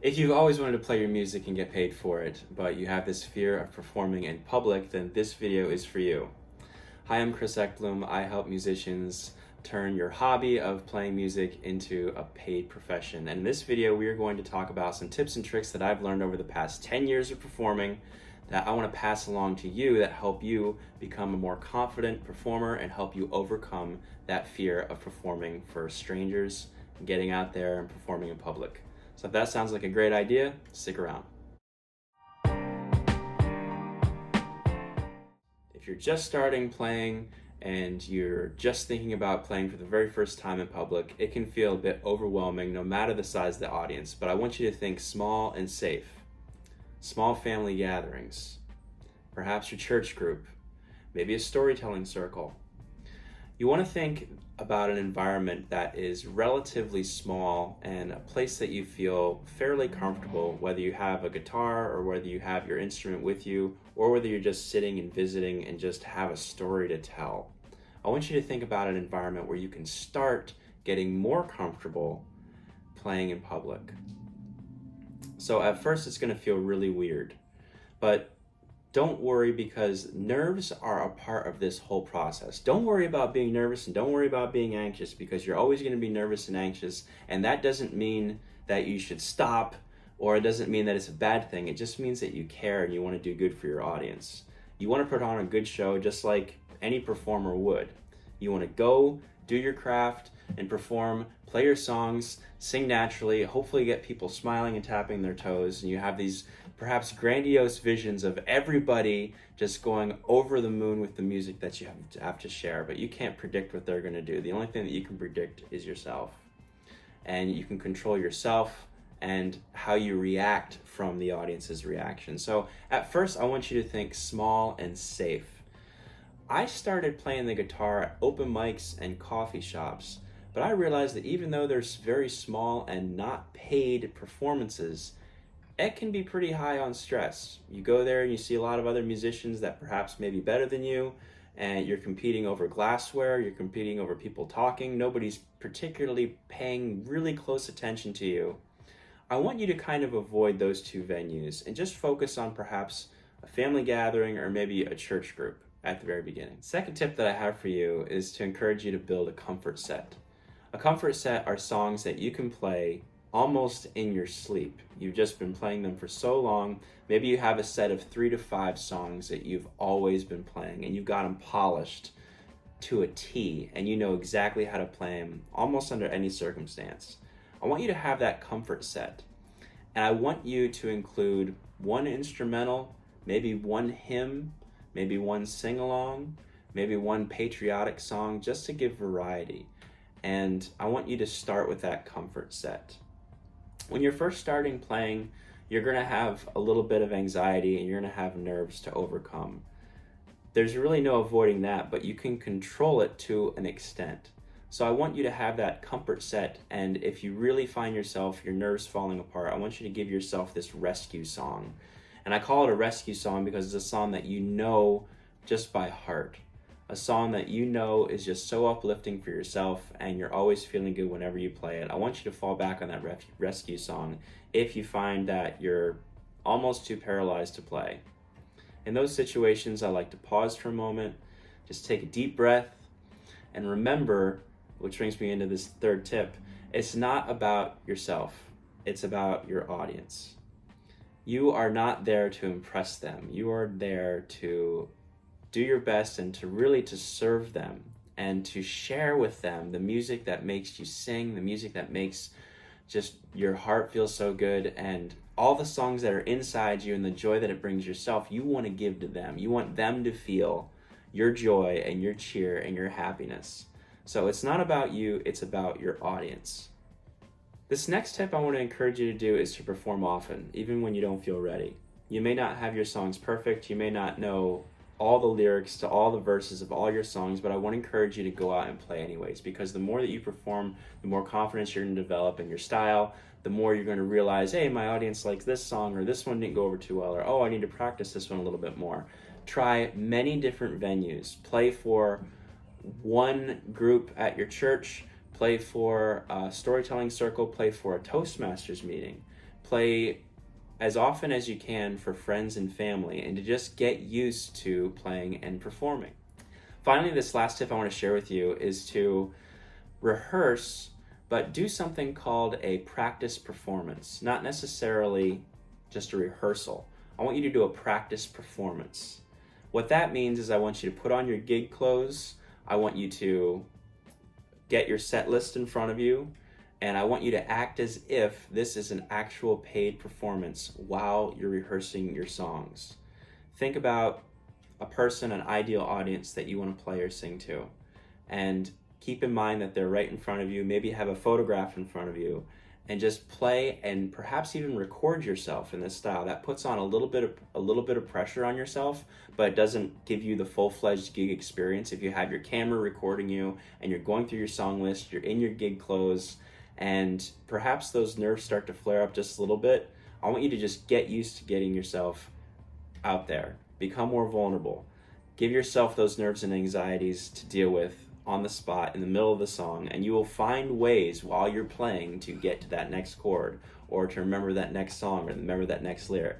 If you've always wanted to play your music and get paid for it, but you have this fear of performing in public, then this video is for you. Hi, I'm Chris Ekblom. I help musicians turn your hobby of playing music into a paid profession. And in this video, we are going to talk about some tips and tricks that I've learned over the past 10 years of performing that I want to pass along to you that help you become a more confident performer and help you overcome that fear of performing for strangers, getting out there and performing in public. So if that sounds like a great idea, stick around. If you're just starting playing and you're just thinking about playing for the very first time in public, it can feel a bit overwhelming no matter the size of the audience, but I want you to think small and safe. Small family gatherings, perhaps your church group, maybe a storytelling circle. You want to think about an environment that is relatively small and a place that you feel fairly comfortable, whether you have a guitar or whether you have your instrument with you, or whether you're just sitting and visiting and just have a story to tell. I want you to think about an environment where you can start getting more comfortable playing in public. So at first it's going to feel really weird, but don't worry, because nerves are a part of this whole process. Don't worry about being nervous and don't worry about being anxious, because you're always going to be nervous and anxious, and that doesn't mean that you should stop, or it doesn't mean that it's a bad thing. It just means that you care and you want to do good for your audience. You want to put on a good show just like any performer would. You want to go, do your craft, and perform, play your songs, sing naturally, hopefully get people smiling and tapping their toes, and you have these perhaps grandiose visions of everybody just going over the moon with the music that you have to share, but you can't predict what they're going to do. The only thing that you can predict is yourself. And you can control yourself and how you react from the audience's reaction. So at first, I want you to think small and safe. I started playing the guitar at open mics and coffee shops, but I realized that even though there's very small and not paid performances, it can be pretty high on stress. You go there and you see a lot of other musicians that perhaps may be better than you, and you're competing over glassware, you're competing over people talking, nobody's particularly paying really close attention to you. I want you to kind of avoid those two venues and just focus on perhaps a family gathering or maybe a church group at the very beginning. Second tip that I have for you is to encourage you to build a comfort set. A comfort set are songs that you can play almost in your sleep. You've just been playing them for so long. Maybe you have a set of 3 to 5 songs that you've always been playing and you've got them polished to a T and you know exactly how to play them almost under any circumstance. I want you to have that comfort set, and I want you to include one instrumental, maybe one hymn, maybe one sing-along, maybe one patriotic song, just to give variety. And I want you to start with that comfort set. When you're first starting playing, you're going to have a little bit of anxiety and you're going to have nerves to overcome. There's really no avoiding that, but you can control it to an extent. So I want you to have that comfort set, and if you really find yourself, your nerves falling apart, I want you to give yourself this rescue song. And I call it a rescue song because it's a song that you know just by heart. A song that you know is just so uplifting for yourself and you're always feeling good whenever you play it. I want you to fall back on that rescue song if you find that you're almost too paralyzed to play. In those situations, I like to pause for a moment, just take a deep breath, and remember, which brings me into this third tip, it's not about yourself, it's about your audience. You are not there to impress them. You are there to do your best and to serve them and to share with them the music that makes you sing, the music that makes just your heart feel so good, and all the songs that are inside you and the joy that it brings yourself, you want to give to them. You want them to feel your joy and your cheer and your happiness. So it's not about you, it's about your audience. This next tip I want to encourage you to do is to perform often, even when you don't feel ready. You may not have your songs perfect, you may not know all the lyrics to all the verses of all your songs, but I want to encourage you to go out and play anyways, because the more that you perform, the more confidence you're going to develop in your style, the more you're going to realize, hey, my audience likes this song, or this one didn't go over too well, or oh, I need to practice this one a little bit more. Try many different venues. Play for one group at your church, play for a storytelling circle, play for a Toastmasters meeting. Play as often as you can for friends and family, and to just get used to playing and performing. Finally, this last tip I want to share with you is to rehearse, but do something called a practice performance, not necessarily just a rehearsal. I want you to do a practice performance. What that means is I want you to put on your gig clothes, I want you to get your set list in front of you, and I want you to act as if this is an actual paid performance while you're rehearsing your songs. Think about a person, an ideal audience that you want to play or sing to, and keep in mind that they're right in front of you. Maybe have a photograph in front of you, and just play and perhaps even record yourself in this style. That puts on a little bit of pressure on yourself, but it doesn't give you the full-fledged gig experience. If you have your camera recording you and you're going through your song list, you're in your gig clothes, and perhaps those nerves start to flare up just a little bit, I want you to just get used to getting yourself out there. Become more vulnerable. Give yourself those nerves and anxieties to deal with on the spot in the middle of the song, and you will find ways while you're playing to get to that next chord, or to remember that next song, or remember that next lyric.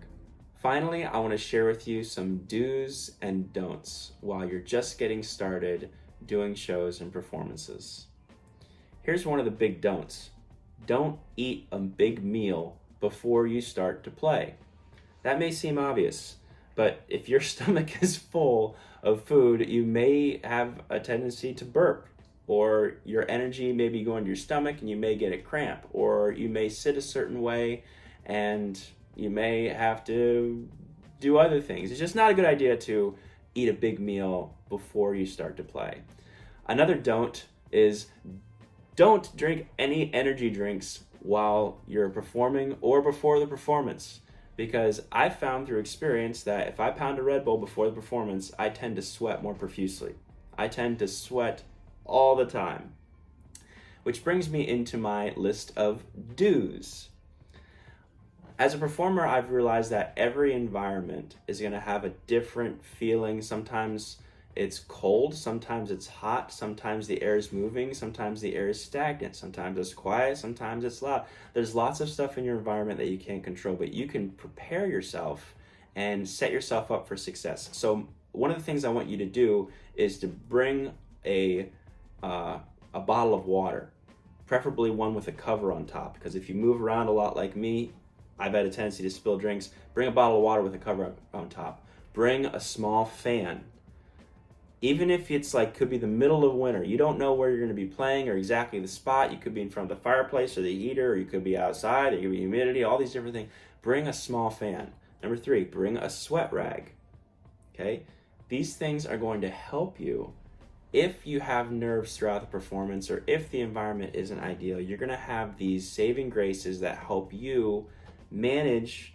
Finally, I want to share with you some do's and don'ts while you're just getting started doing shows and performances. Here's one of the big don'ts. Don't eat a big meal before you start to play. That may seem obvious, but if your stomach is full of food, you may have a tendency to burp, or your energy may be going to your stomach and you may get a cramp, or you may sit a certain way and you may have to do other things. It's just not a good idea to eat a big meal before you start to play. Another don't is don't drink any energy drinks while you're performing or before the performance. Because I've found through experience that if I pound a Red Bull before the performance, I tend to sweat more profusely. I tend to sweat all the time. Which brings me into my list of do's. As a performer, I've realized that every environment is going to have a different feeling. Sometimes it's cold, sometimes it's hot, sometimes the air is moving, sometimes the air is stagnant, sometimes it's quiet, sometimes it's loud. There's lots of stuff in your environment that you can't control, but you can prepare yourself and set yourself up for success. So one of the things I want you to do is to bring a bottle of water, preferably one with a cover on top, because if you move around a lot like me, I've had a tendency to spill drinks. Bring a bottle of water with a cover on top. Bring a small fan. Even if it's could be the middle of winter, you don't know where you're going to be playing or exactly the spot. You could be in front of the fireplace or the heater, or you could be outside, there could be humidity, all these different things. Bring a small fan. Number 3, bring a sweat rag. Okay? These things are going to help you if you have nerves throughout the performance, or if the environment isn't ideal. You're going to have these saving graces that help you manage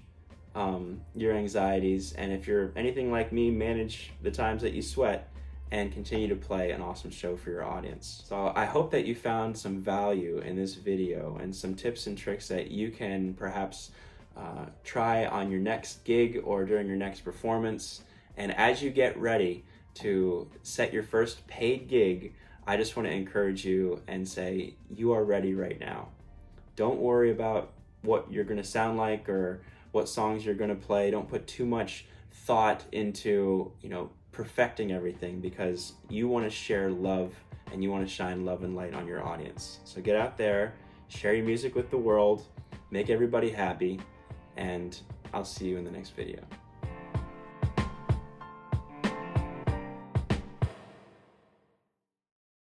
your anxieties, and if you're anything like me, manage the times that you sweat, and continue to play an awesome show for your audience. So I hope that you found some value in this video and some tips and tricks that you can perhaps try on your next gig or during your next performance. And as you get ready to set your first paid gig, I just want to encourage you and say you are ready right now. Don't worry about what you're going to sound like or what songs you're going to play. Don't put too much thought into, perfecting everything, because you want to share love and you want to shine love and light on your audience. So get out there, share your music with the world, make everybody happy, and I'll see you in the next video.